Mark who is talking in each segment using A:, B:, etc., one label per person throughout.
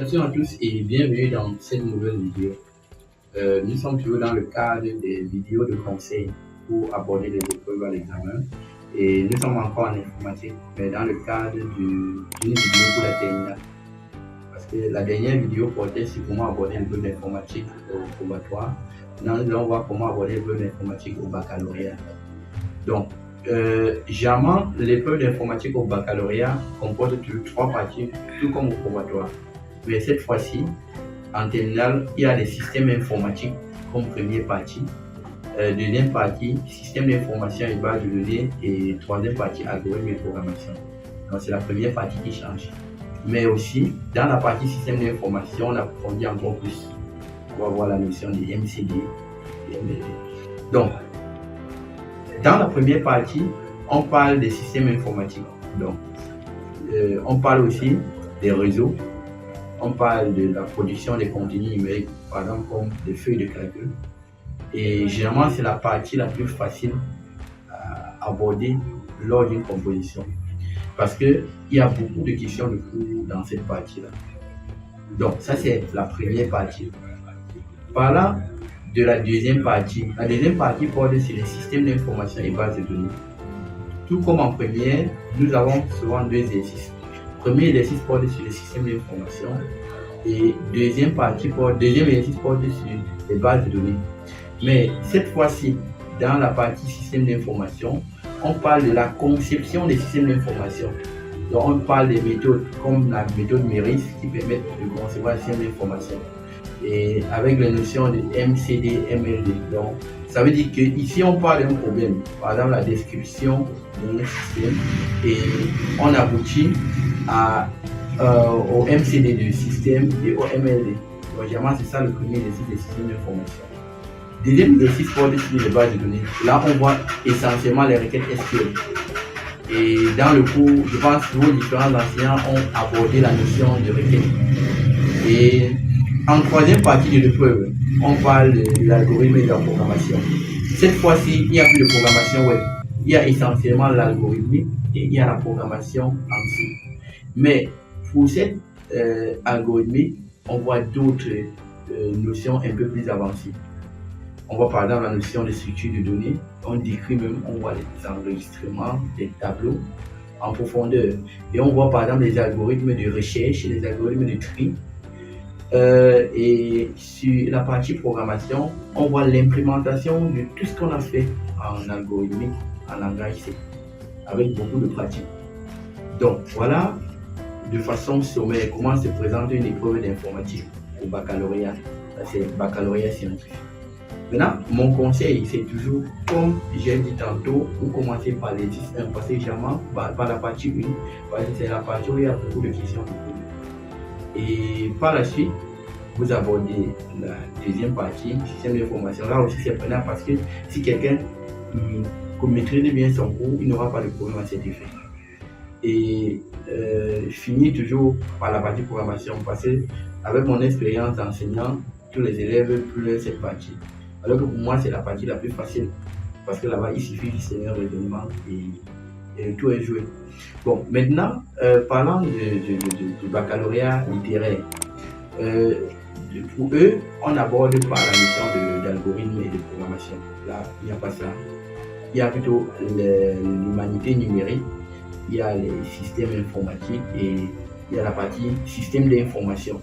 A: Salutations à tous et bienvenue dans cette nouvelle vidéo. Nous sommes toujours dans le cadre des vidéos de conseils pour aborder les épreuves à l'examen. Et nous sommes encore en informatique, mais dans le cadre d'une vidéo pour la terminale. Parce que la dernière vidéo portait sur comment aborder l'épreuve d'informatique au probatoire. Maintenant, nous allons voir comment aborder l'épreuve d'informatique au baccalauréat. Donc, généralement, l'épreuve d'informatique au baccalauréat comporte toujours 3 parties, tout comme au probatoire. Mais cette fois-ci, en terminale, il y a les systèmes informatiques comme première partie. Deuxième partie, système d'information et base de données. Et troisième partie, algorithme et programmation. Donc, c'est la première partie qui change. Mais aussi, dans la partie système d'information, on approfondit encore plus. On va voir la notion des MCD et MLD. Donc, dans la première partie, on parle des systèmes informatiques. Donc, on parle aussi des réseaux. On parle de la production des contenus numériques, par exemple comme des feuilles de calcul. Et généralement, c'est la partie la plus facile à aborder lors d'une composition. Parce qu'il y a beaucoup de questions de cours dans cette partie-là. Donc, ça, c'est la première partie. Parlant de la deuxième partie porte sur les systèmes d'information et bases de données. Tout comme en première, nous avons souvent 2 exercices. Premier exercice porte sur les systèmes d'information et deuxième exercice porte sur les bases de données. Mais cette fois-ci, dans la partie système d'information, on parle de la conception des systèmes d'information. Donc on parle des méthodes comme la méthode MERIS qui permettent de concevoir un système d'information. Et avec la notion de MCD, MLD. Donc, ça veut dire qu'ici, on parle d'un problème, par exemple la description d'un système, et on aboutit au MCD du système et au MLD. Donc, généralement, c'est ça le premier exercice des systèmes d'information. Deuxième exercice porte sur les bases de données. Là, on voit essentiellement les requêtes SQL. Et dans le cours, je pense que vos différents enseignants ont abordé la notion de requête. Et en troisième partie de l'épreuve, on parle de l'algorithme et de la programmation. Cette fois-ci, il n'y a plus de programmation web. Il y a essentiellement l'algorithme et il y a la programmation en C. Mais pour cette algorithme, on voit d'autres notions un peu plus avancées. On voit par exemple la notion de structure de données. On décrit même, on voit les enregistrements des tableaux en profondeur. Et on voit par exemple les algorithmes de recherche et les algorithmes de tri. Et sur la partie programmation, on voit l'implémentation de tout ce qu'on a fait en algorithmique, en langage C, avec beaucoup de pratique. Donc voilà, de façon sommaire, comment se présente une épreuve d'informatique au baccalauréat. C'est baccalauréat scientifique. Maintenant, mon conseil, c'est toujours, comme j'ai dit tantôt, vous commencez par l'exercice 1, parce que généralement, par la partie 1, parce que c'est la partie où il y a beaucoup de questions de cours. Et par la suite, vous abordez la deuxième partie, système d'information. Là aussi, c'est prenant parce que si quelqu'un maîtrise bien son cours, il n'aura pas de problème à cet effet. Et finir toujours par la partie programmation parce que, avec mon expérience d'enseignant, tous les élèves pleurent cette partie. Alors que pour moi, c'est la partie la plus facile parce que là-bas, il suffit du seigneur raisonnement et tout est joué. Bon, maintenant, parlant du baccalauréat littéraire, pour eux, on aborde par la notion d'algorithme et de programmation. Là, il n'y a pas ça. Il y a plutôt l'humanité numérique, il y a les systèmes informatiques et il y a la partie système d'information.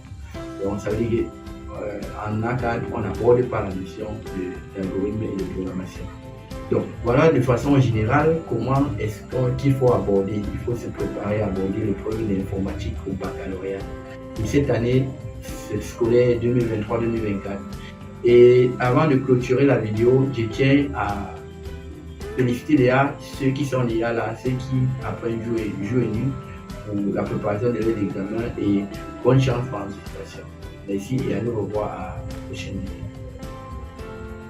A: Donc, ça veut dire qu'en ACAD, on aborde par la notion d'algorithme et de programmation. Donc voilà de façon générale comment est-ce qu'il faut aborder, il faut se préparer à aborder l'épreuve d'informatique au baccalauréat pour cette année scolaire 2023-2024. Et avant de clôturer la vidéo, je tiens à féliciter déjà ceux qui sont déjà là, ceux qui apprennent jour et nuit pour la préparation de l'examen et bonne chance pour la situation. Merci et à nous revoir à la prochaine vidéo.